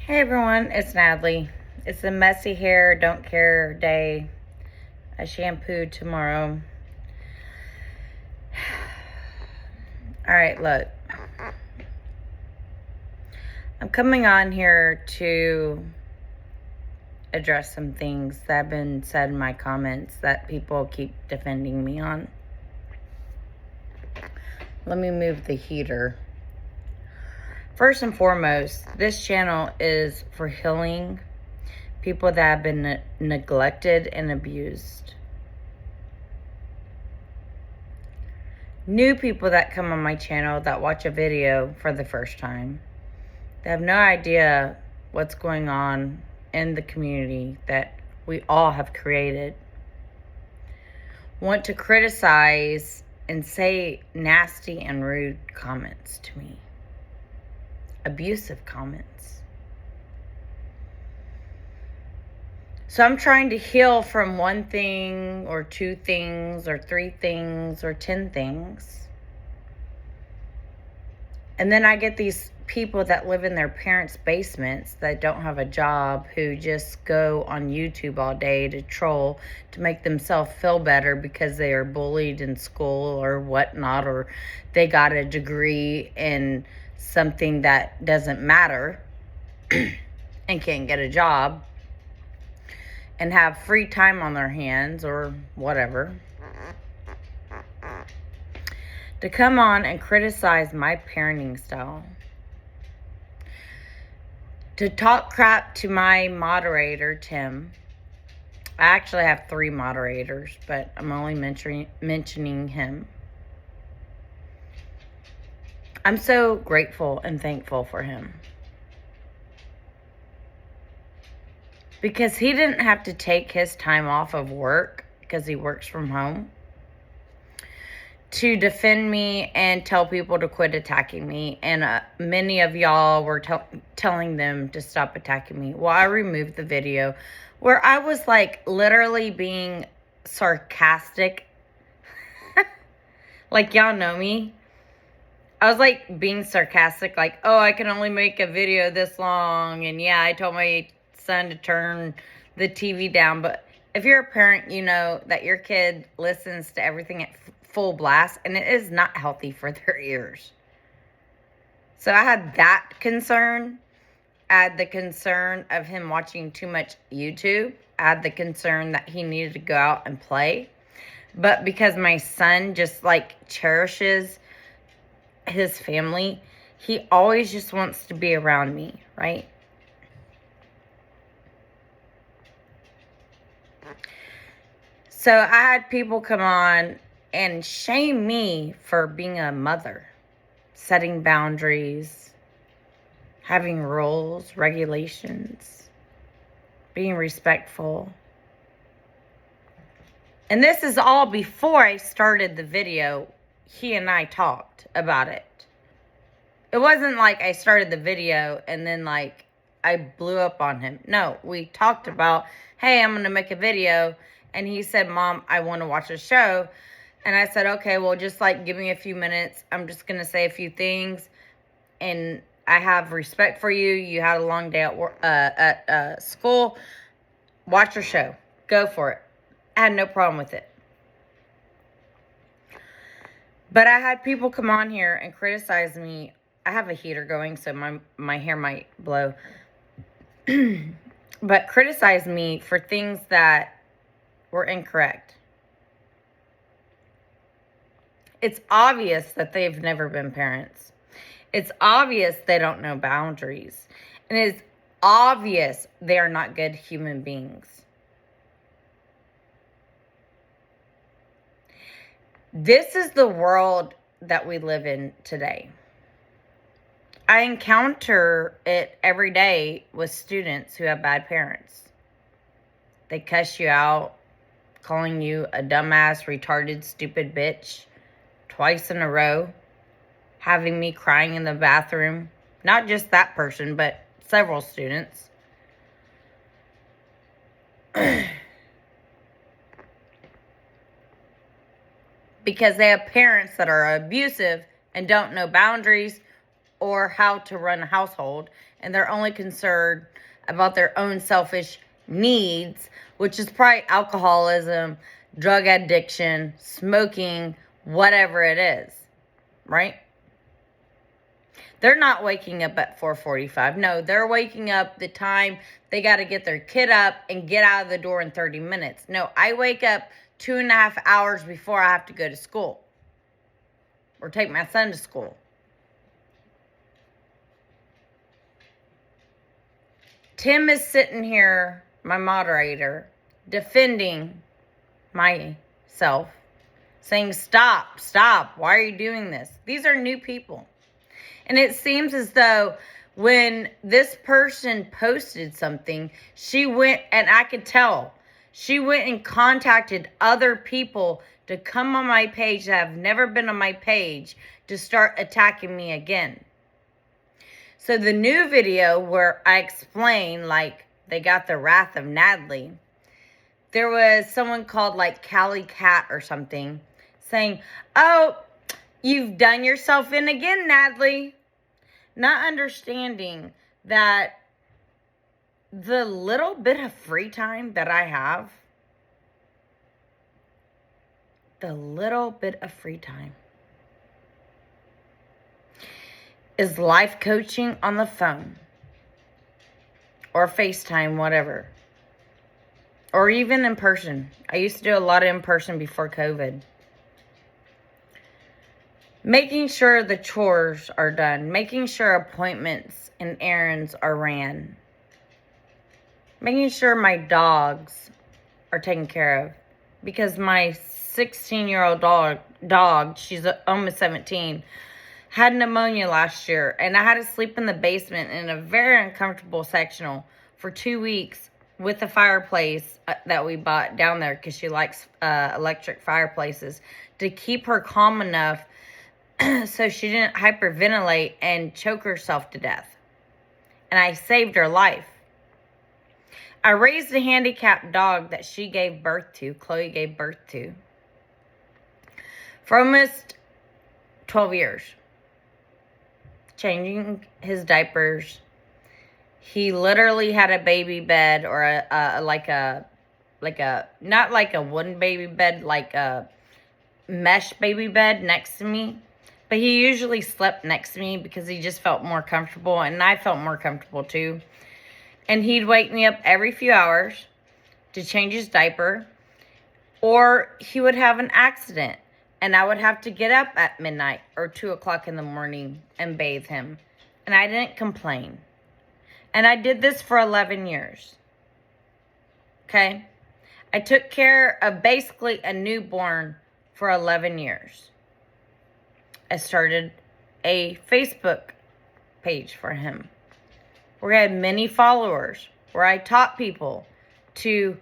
Hey everyone, it's Natalie. It's a messy hair, don't care day. I shampoo tomorrow. Alright, look. I'm coming on here to address some things that have been said in my comments that people keep defending me on. Let me move the heater. First and foremost, this channel is for healing people that have been neglected and abused. New people that come on my channel that watch a video for the first time, they have no idea what's going on in the community that we all have created, want to criticize and say nasty and rude comments to me, abusive comments. So I'm trying to heal from one thing or two things or three things or 10 things. And then I get these people that live in their parents' basements that don't have a job, who just go on YouTube all day to troll to make themselves feel better because they are bullied in school or whatnot, or they got a degree in something that doesn't matter and can't get a job and have free time on their hands or whatever, to come on and criticize my parenting style, to talk crap to my moderator, Tim. I actually have 3 moderators, but I'm only mentioning him. I'm so grateful and thankful for him, because he didn't have to take his time off of work, because he works from home, to defend me and tell people to quit attacking me. And many of y'all were telling them to stop attacking me. Well, I removed the video where I was like literally being sarcastic. Like, y'all know me. I was like being sarcastic, like, oh, I can only make a video this long. And yeah, I told my son to turn the TV down. But if you're a parent, you know that your kid listens to everything at full blast, and it is not healthy for their ears. So I had that concern. I had the concern of him watching too much YouTube. I had the concern that he needed to go out and play. But because my son just like cherishes his family, he always just wants to be around me, right? So I had people come on and shame me for being a mother, setting boundaries, having rules, regulations, being respectful. And this is all before I started the video. He and I talked about it. It wasn't like I started the video and then like I blew up on him. No, we talked about, hey, I'm going to make a video. And he said, Mom, I want to watch a show. And I said, okay, well, just like give me a few minutes. I'm just going to say a few things. And I have respect for you. You had a long day at work, at school. Watch your show. Go for it. I had no problem with it. But I had people come on here and criticize me. I have a heater going, so my hair might blow. But criticize me for things that were incorrect. It's obvious that they've never been parents. It's obvious they don't know boundaries. And it's obvious they are not good human beings. This is the world that we live in today. I encounter it every day with students who have bad parents. They cuss you out, calling you a dumbass, retarded, stupid bitch twice in a row, having me crying in the bathroom. Not just that person, but several students. Because they have parents that are abusive and don't know boundaries, or how to run a household, and they're only concerned about their own selfish needs, which is probably alcoholism, drug addiction, smoking, whatever it is, right? They're not waking up at 4:45. No, they're waking up the time they got to get their kid up and get out of the door in 30 minutes. No, I wake up 2.5 hours before I have to go to school or take my son to school. Tim is sitting here, my moderator, defending myself, saying, stop, why are you doing this? These are new people. And it seems as though when this person posted something, she went, and I could tell, she went and contacted other people to come on my page that have never been on my page to start attacking me again. So the new video where I explain, like, they got the wrath of Natalie, there was someone called, like, Callie Cat or something saying, oh, you've done yourself in again, Natalie. Not understanding that the little bit of free time that I have, is life coaching on the phone or FaceTime, whatever, or even in person. I used to do a lot of in person before COVID. Making sure the chores are done, making sure appointments and errands are ran, making sure my dogs are taken care of, because my 16-year-old dog, she's almost 17, had pneumonia last year, and I had to sleep in the basement in a very uncomfortable sectional for 2 weeks with a fireplace that we bought down there because she likes electric fireplaces, to keep her calm enough so she didn't hyperventilate and choke herself to death. And I saved her life. I raised a handicapped dog that she gave birth to, Chloe gave birth to, for almost 12 years. Changing his diapers. He literally had a baby bed, or not like a wooden baby bed, like a mesh baby bed next to me. But he usually slept next to me because he just felt more comfortable, and I felt more comfortable too. And he'd wake me up every few hours to change his diaper, or he would have an accident, and I would have to get up at midnight or 2 o'clock in the morning and bathe him. And I didn't complain. And I did this for 11 years. Okay? I took care of basically a newborn for 11 years. I started a Facebook page for him where I had many followers, where I taught people to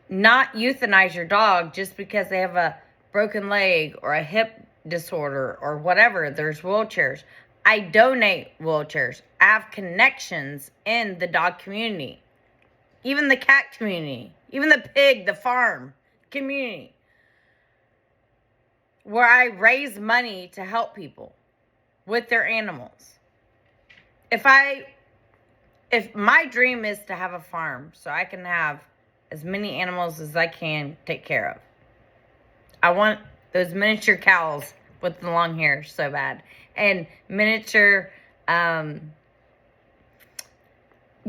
not euthanize your dog just because they have a broken leg or a hip disorder or whatever. There's wheelchairs. I donate wheelchairs. I have connections in the dog community, even the cat community, even the pig, the farm community, where I raise money to help people with their animals. If my dream is to have a farm so I can have as many animals as I can take care of. I want those miniature cows with the long hair so bad, and miniature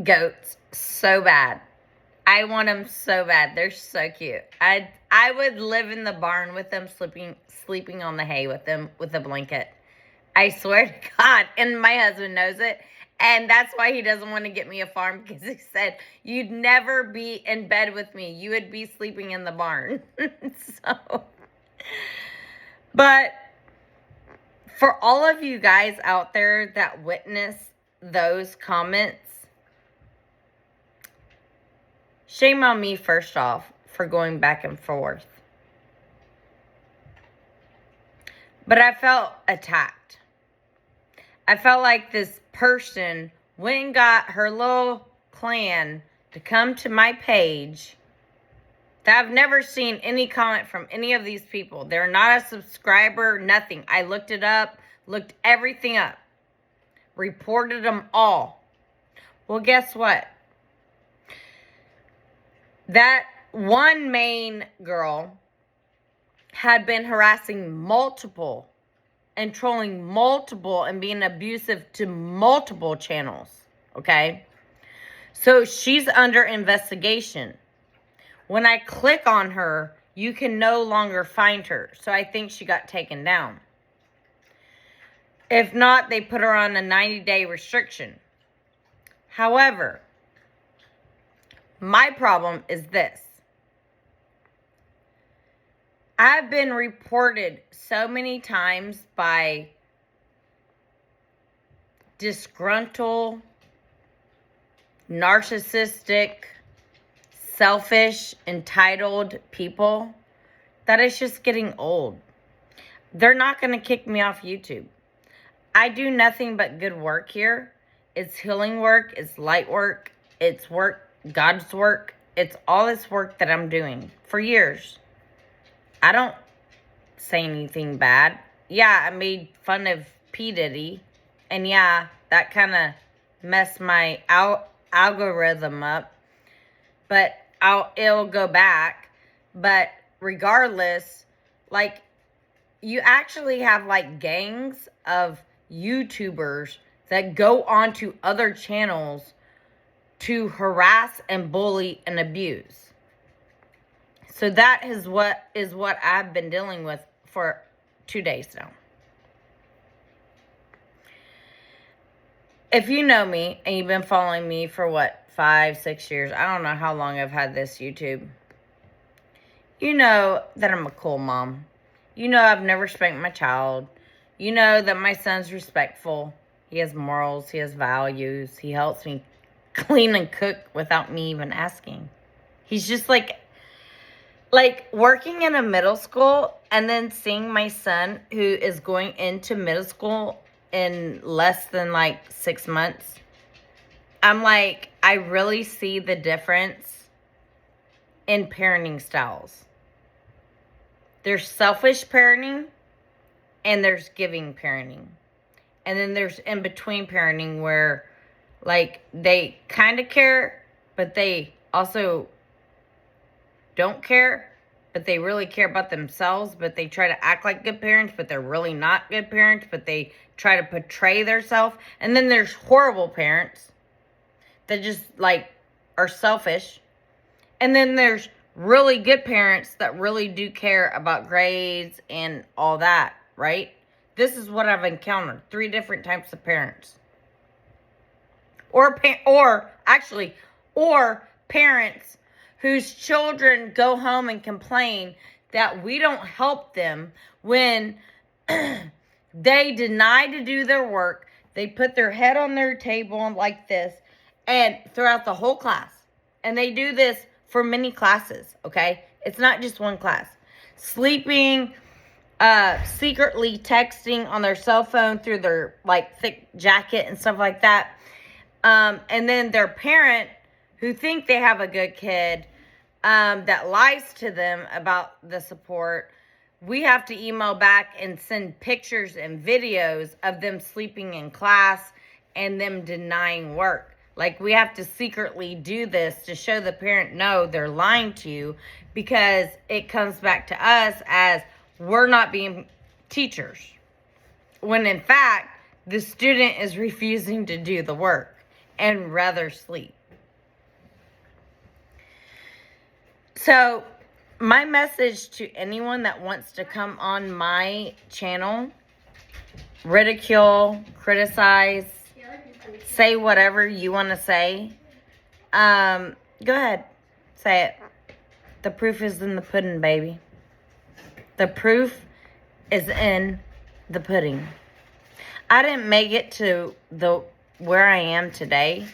goats so bad. I want them so bad. They're so cute. I would live in the barn with them, sleeping on the hay with them with a blanket. I swear to God. And my husband knows it. And that's why he doesn't want to get me a farm, because he said, you'd never be in bed with me. You would be sleeping in the barn. But for all of you guys out there that witness those comments, shame on me, first off, for going back and forth. But I felt attacked. I felt like this person went and got her little clan to come to my page that I've never seen any comment from any of these people. They're not a subscriber, nothing. I looked it up. looked everything up, reported them all. Well, guess what? That one main girl had been harassing multiple and trolling multiple and being abusive to multiple channels, okay? So she's under investigation. When I click on her, you can no longer find her. So I think she got taken down. If not, they put her on a 90-day restriction. However, my problem is this. I've been reported so many times by disgruntled, narcissistic, selfish, entitled people that it's just getting old. They're not going to kick me off YouTube. I do nothing but good work here. It's healing work. It's light work. It's work, God's work. It's all this work that I'm doing for years. I don't say anything bad. Yeah, I made fun of P. Diddy. And yeah, that kind of messed my algorithm up. But it'll go back. But regardless, like, you actually have, like, gangs of YouTubers that go onto other channels to harass and bully and abuse. So that is what I've been dealing with for 2 days now. If you know me and you've been following me for what, 5, 6 years, I don't know how long I've had this YouTube. You know that I'm a cool mom. You know I've never spanked my child. You know that my son's respectful. He has morals. He has values. He helps me clean and cook without me even asking. He's just like working in a middle school and then seeing my son who is going into middle school in less than like 6 months. I'm like, I really see the difference in parenting styles. There's selfish parenting and there's giving parenting. And then there's in between parenting where like they kind of care, but they also don't care, but they really care about themselves, but they try to act like good parents, but they're really not good parents, but they try to portray themselves. And then there's horrible parents that just like are selfish. And then there's really good parents that really do care about grades and all that, right? This is what I've encountered. 3 different types of parents. Or parents whose children go home and complain that we don't help them when they deny to do their work. They put their head on their table like this and throughout the whole class. And they do this for many classes, okay? It's not just one class. Sleeping, secretly texting on their cell phone through their like thick jacket and stuff like that. And then their parent who think they have a good kid that lies to them about the support, we have to email back and send pictures and videos of them sleeping in class and them denying work. Like, we have to secretly do this to show the parent, no, they're lying to you, because it comes back to us as we're not being teachers. When in fact, the student is refusing to do the work and rather sleep. So, my message to anyone that wants to come on my channel, ridicule, criticize, say whatever you want to say, go ahead, say it. The proof is in the pudding, baby. The proof is in the pudding. I didn't make it to where I am today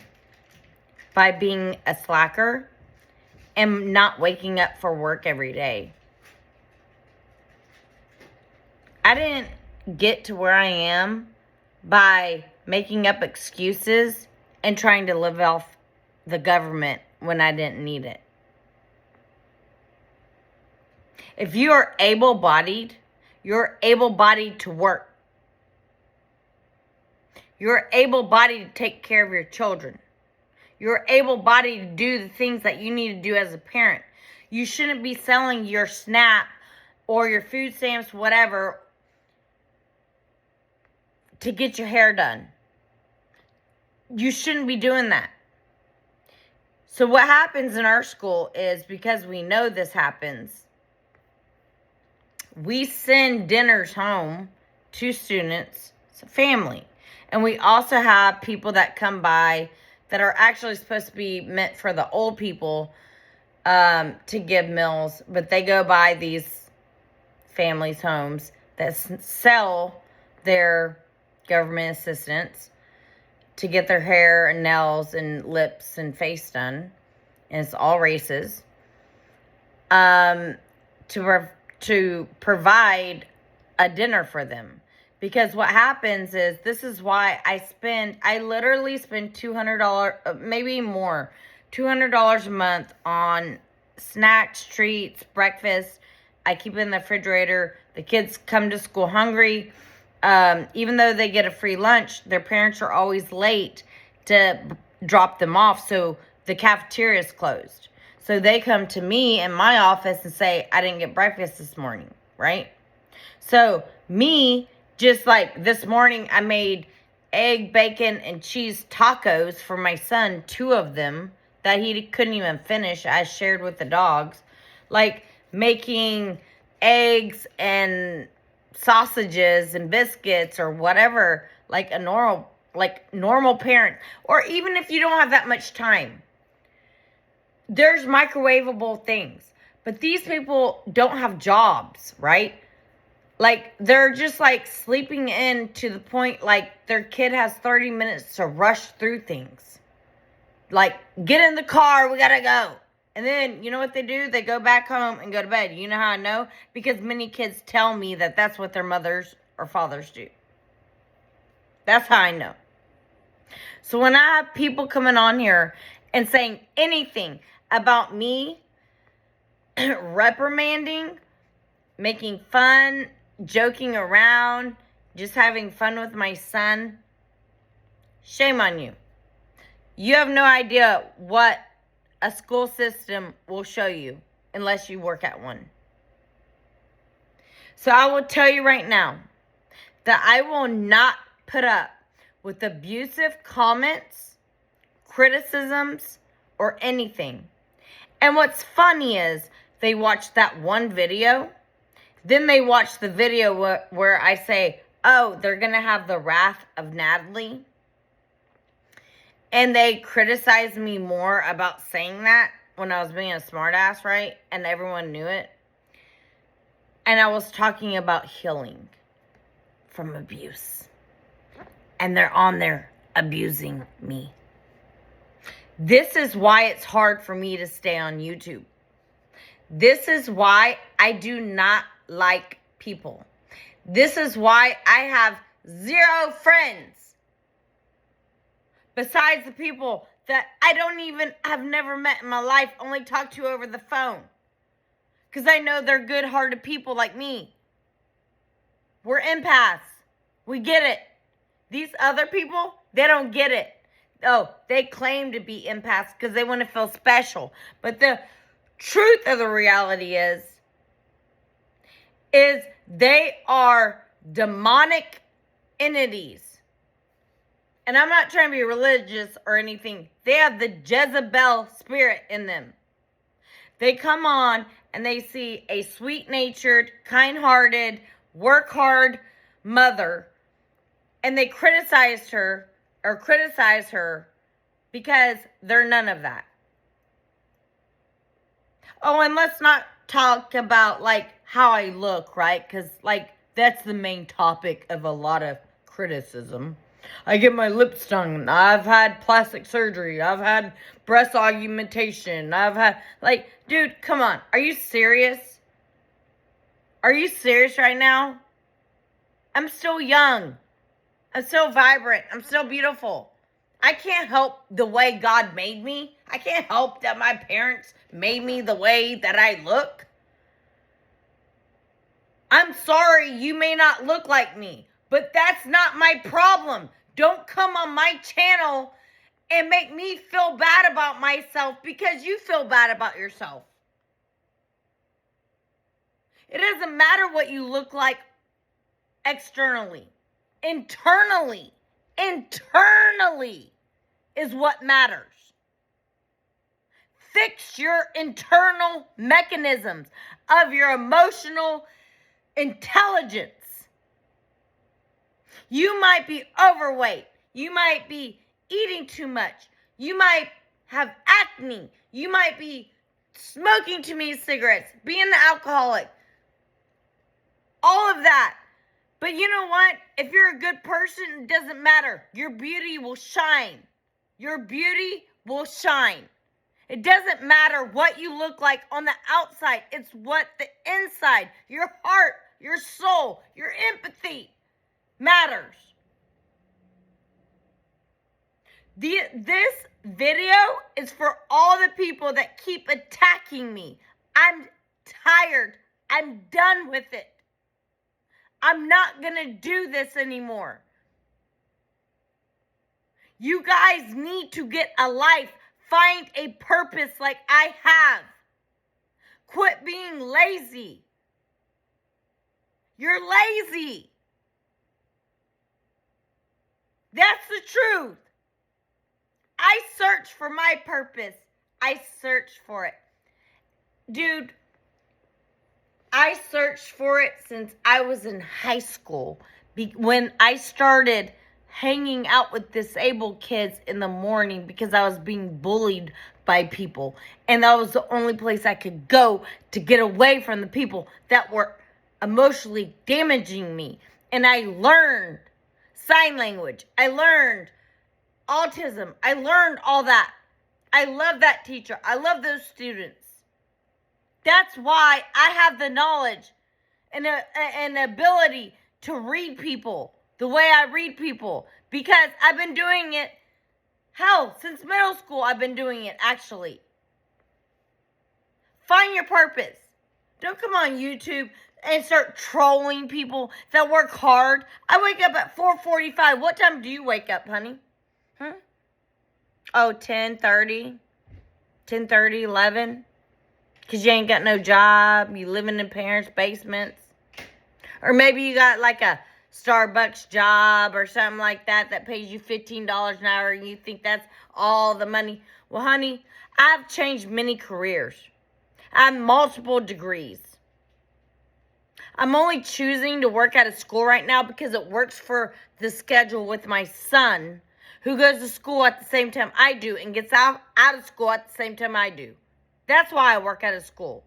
by being a slacker and not waking up for work every day. I didn't get to where I am by making up excuses and trying to live off the government when I didn't need it. If you are able-bodied, you're able-bodied to work. You're able-bodied to take care of your children. You're able-bodied to do the things that you need to do as a parent. You shouldn't be selling your SNAP or your food stamps, whatever, to get your hair done. You shouldn't be doing that. So what happens in our school is, because we know this happens, we send dinners home to students, family. And we also have people that come by that are actually supposed to be meant for the old people to give meals. But they go by these families' homes that sell their government assistance to get their hair and nails and lips and face done. And it's all races. To provide a dinner for them. Because what happens is, this is why I literally spend $200, maybe more, $200 a month on snacks, treats, breakfast. I keep it in the refrigerator. The kids come to school hungry. Even though they get a free lunch, their parents are always late to drop them off. So the cafeteria is closed. So they come to me in my office and say, I didn't get breakfast this morning, right? So me, just like this morning, I made egg, bacon, and cheese tacos for my son, 2 of them, that he couldn't even finish. I shared with the dogs. Like making eggs and sausages and biscuits or whatever, like a normal parent. Or even if you don't have that much time. There's microwavable things. But these people don't have jobs, right? Like, they're just, like, sleeping in to the point, like, their kid has 30 minutes to rush through things. Like, get in the car, we gotta go. And then, you know what they do? They go back home and go to bed. You know how I know? Because many kids tell me that that's what their mothers or fathers do. That's how I know. So when I have people coming on here and saying anything about me, reprimanding, making fun, joking around, just having fun with my son, shame on you. You have no idea what a school system will show you unless you work at one. So I will tell you right now that I will not put up with abusive comments, criticisms, or anything. And what's funny is, they watch that one video, then they watch the video where I say, oh, they're going to have the wrath of Natalie. And they criticize me more about saying that when I was being a smartass, right? And everyone knew it. And I was talking about healing from abuse. And they're on there abusing me. This is why it's hard for me to stay on YouTube. This is why I do not like people. This is why I have 0 friends. Besides the people that have never met in my life, only talked to over the phone. Because I know they're good-hearted people like me. We're empaths. We get it. These other people, they don't get it. Oh, they claim to be empaths because they want to feel special. But the truth of the reality is they are demonic entities. And I'm not trying to be religious or anything. They have the Jezebel spirit in them. They come on and they see a sweet-natured, kind-hearted, work-hard mother. And they criticize her because they're none of that. Oh, and let's not talk about, like, how I look, right? Because, like, that's the main topic of a lot of criticism. I get my lips done. I've had plastic surgery. I've had breast augmentation. I've had, like, dude, come on. Are you serious? Are you serious right now? I'm still young. I'm still vibrant. I'm still beautiful. I can't help the way God made me. I can't help that my parents made me the way that I look. I'm sorry you may not look like me, but that's not my problem. Don't come on my channel and make me feel bad about myself because you feel bad about yourself. It doesn't matter what you look like externally. Internally is what matters. Fix your internal mechanisms of your emotional intelligence. You might be overweight. You might be eating too much. You might have acne. You might be smoking too many cigarettes, being an alcoholic. All of that. But you know what? If you're a good person, it doesn't matter. Your beauty will shine. Your beauty will shine. It doesn't matter what you look like on the outside. It's what the inside, your heart, your soul, your empathy matters. This video is for all the people that keep attacking me. I'm tired. I'm done with it. I'm not going to do this anymore. You guys need to get a life. Find a purpose like I have. Quit being lazy. You're lazy. That's the truth. I search for my purpose. I search for it. Dude, I searched for it since I was in high school. When I started hanging out with disabled kids in the morning because I was being bullied by people. And that was the only place I could go to get away from the people that were emotionally damaging me. And I learned sign language. I learned autism. I learned all that. I love that teacher. I love those students. That's why I have the knowledge and the ability to read people the way I read people. Because I've been doing it, since middle school I've been doing it, actually. Find your purpose. Don't come on YouTube and start trolling people that work hard. I wake up at 4:45. What time do you wake up, honey? Oh, 10:30, 11. Because you ain't got no job. You living in parents' basements. Or maybe you got like a Starbucks job or something like that pays you $15 an hour and you think that's all the money. Well, honey, I've changed many careers. I have multiple degrees. I'm only choosing to work at a school right now because it works for the schedule with my son, who goes to school at the same time I do and gets out of school at the same time I do. That's why I work at a school.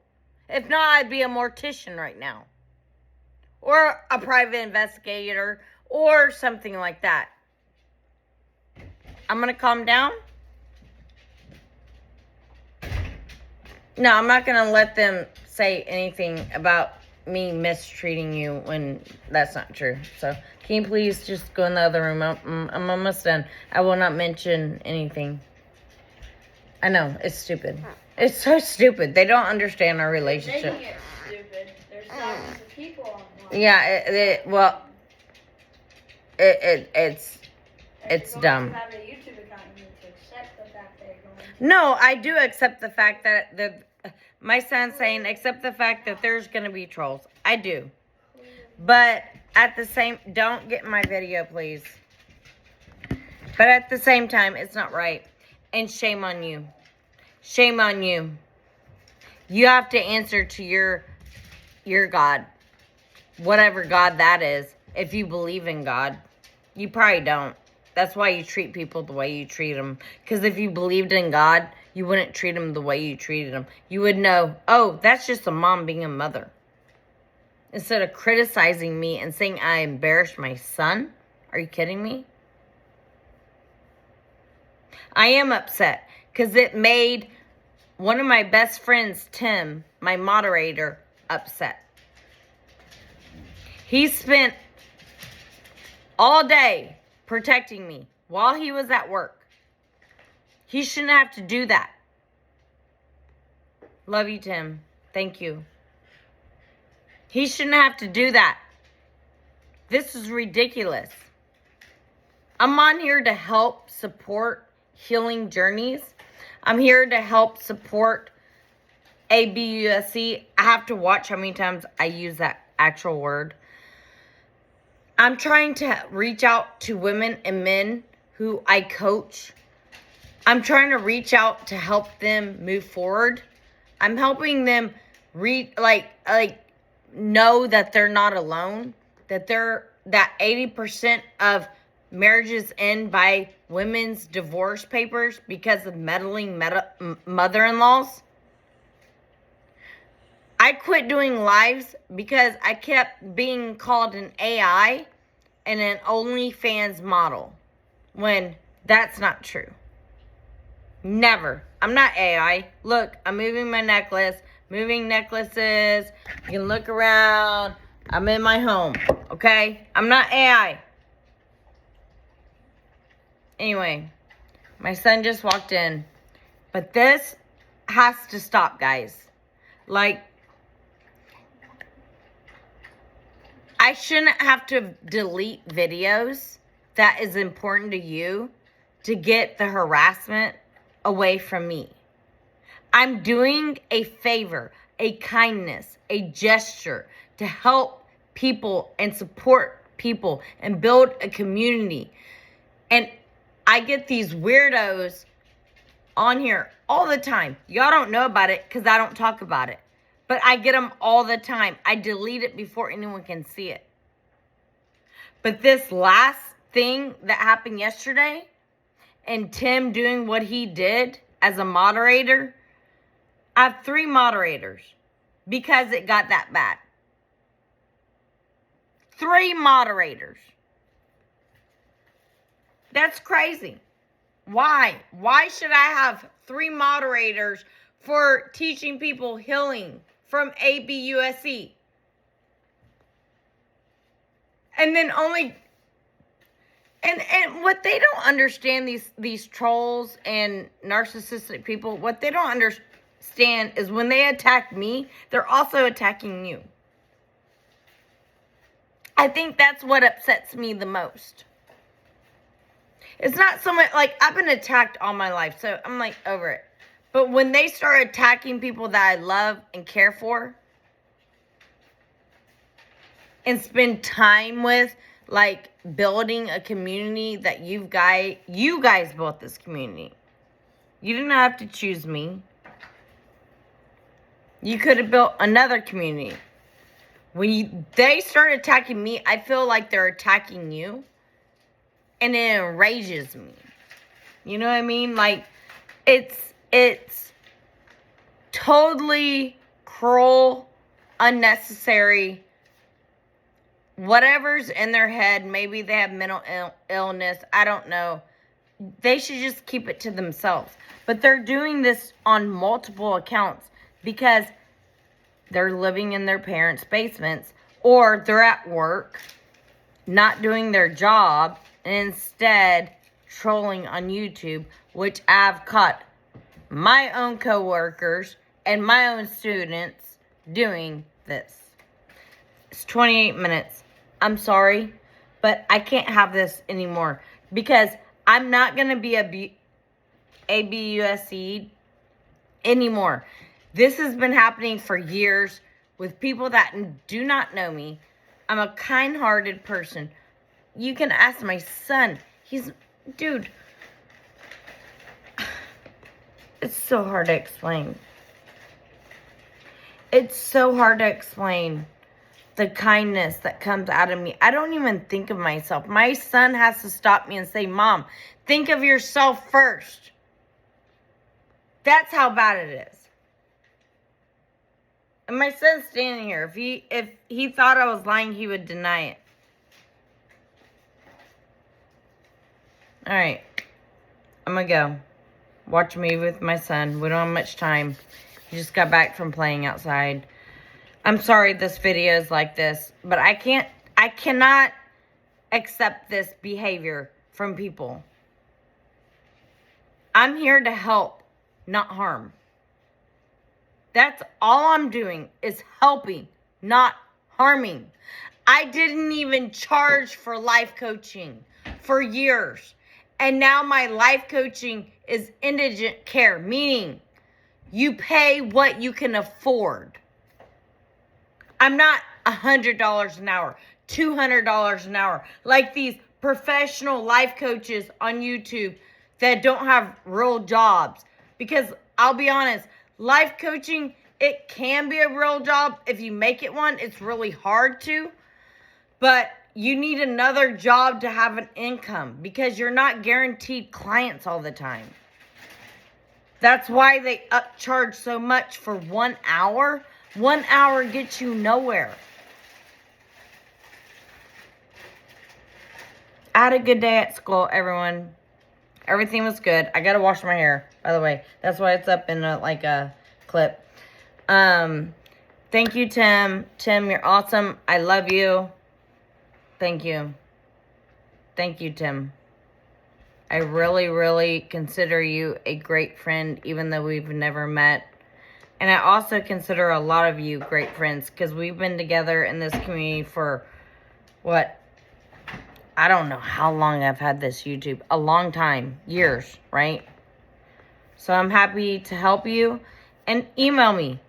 If not, I'd be a mortician right now. Or a private investigator. Or something like that. I'm going to calm down. No, I'm not going to let them say anything about me mistreating you when that's not true. So, can you please just go in the other room? I'm almost done. I will not mention anything. I know, it's stupid. It's so stupid. They don't understand our relationship. Making it stupid. There's thousands of people online. Yeah, it's dumb. If you have a YouTube account, you need to accept the fact that you're going to. No, I do accept the fact that my son's saying accept the fact that there's going to be trolls. I do. But at the same, don't get in my video, please. But at the same time, it's not right. And shame on you. Shame on you. You have to answer to your God. Whatever God that is. If you believe in God. You probably don't. That's why you treat people the way you treat them. Because if you believed in God, you wouldn't treat them the way you treated them. You would know, oh, that's just a mom being a mother. Instead of criticizing me and saying I embarrassed my son. Are you kidding me? I am upset. Because it made one of my best friends, Tim, my moderator, upset. He spent all day protecting me while he was at work. He shouldn't have to do that. Love you, Tim. Thank you. He shouldn't have to do that. This is ridiculous. I'm on here to help support healing journeys. I'm here to help support ABUSC. I have to watch how many times I use that actual word. I'm trying to reach out to women and men who I coach. I'm trying to reach out to help them move forward. I'm helping them know that they're not alone, that 80% of marriages end by women's divorce papers because of meddling mother-in-laws. I quit doing lives because I kept being called an AI and an OnlyFans model when that's not true. Never. I'm not AI. Look, I'm moving my necklace, moving necklaces. You can look around. I'm in my home, okay? I'm not AI. Anyway, my son just walked in. But this has to stop, guys. Like, I shouldn't have to delete videos that is important to you to get the harassment away from me. I'm doing a favor, a kindness, a gesture to help people and support people and build a community. And I get these weirdos on here all the time. Y'all don't know about it because I don't talk about it. But I get them all the time. I delete it before anyone can see it. But this last thing that happened yesterday, and Tim doing what he did as a moderator, I have 3 moderators because it got that bad. 3 moderators. That's crazy. Why? Why should I have 3 moderators for teaching people healing from ABUSC? And then only... And what they don't understand, these trolls and narcissistic people, what they don't understand is when they attack me, they're also attacking you. I think that's what upsets me the most. It's not so much, like, I've been attacked all my life, so I'm, like, over it. But when they start attacking people that I love and care for and spend time with, like building a community that you guys built this community. You didn't have to choose me. You could have built another community. When they start attacking me, I feel like they're attacking you. And it enrages me. You know what I mean? Like, it's totally cruel, unnecessary. Whatever's in their head, maybe they have mental illness, I don't know. They should just keep it to themselves. But they're doing this on multiple accounts because they're living in their parents' basements or they're at work, not doing their job, and instead trolling on YouTube, which I've caught my own coworkers and my own students doing this. It's 28 minutes. I'm sorry, but I can't have this anymore because I'm not going to be a ABUSC anymore. This has been happening for years with people that do not know me. I'm a kind-hearted person. You can ask my son. Dude, it's so hard to explain. It's so hard to explain the kindness that comes out of me. I don't even think of myself. My son has to stop me and say, Mom, think of yourself first. That's how bad it is. And my son's standing here. If he thought I was lying, he would deny it. Alright. I'm gonna go watch a movie with my son. We don't have much time. He just got back from playing outside. I'm sorry this video is like this, but I cannot accept this behavior from people. I'm here to help, not harm. That's all I'm doing is helping, not harming. I didn't even charge for life coaching, for years. And now my life coaching is indigent care, meaning you pay what you can afford. I'm not $100 an hour, $200 an hour, like these professional life coaches on YouTube that don't have real jobs. Because I'll be honest, life coaching, it can be a real job. If you make it one, it's really hard to. But you need another job to have an income because you're not guaranteed clients all the time. That's why they upcharge so much for 1 hour. 1 hour gets you nowhere. I had a good day at school, everyone. Everything was good. I gotta wash my hair, by the way. That's why it's up in a clip. Thank you, Tim. Tim, you're awesome. I love you. Thank you. Thank you, Tim. I really, really consider you a great friend, even though we've never met. And I also consider a lot of you great friends because we've been together in this community for, I don't know how long I've had this YouTube. A long time. Years, right? So I'm happy to help you. And email me.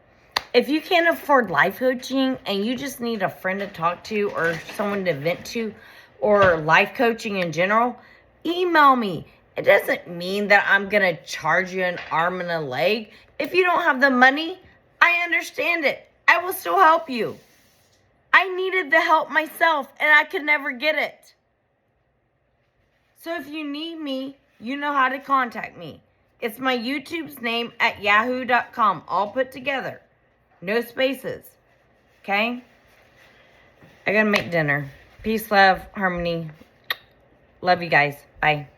If you can't afford life coaching and you just need a friend to talk to or someone to vent to or life coaching in general, email me. It doesn't mean that I'm going to charge you an arm and a leg. If you don't have the money, I understand it. I will still help you. I needed the help myself and I could never get it. So if you need me, you know how to contact me. It's my YouTube's name at yahoo.com, all put together. No spaces. Okay? I gotta make dinner. Peace, love, harmony. Love you guys. Bye.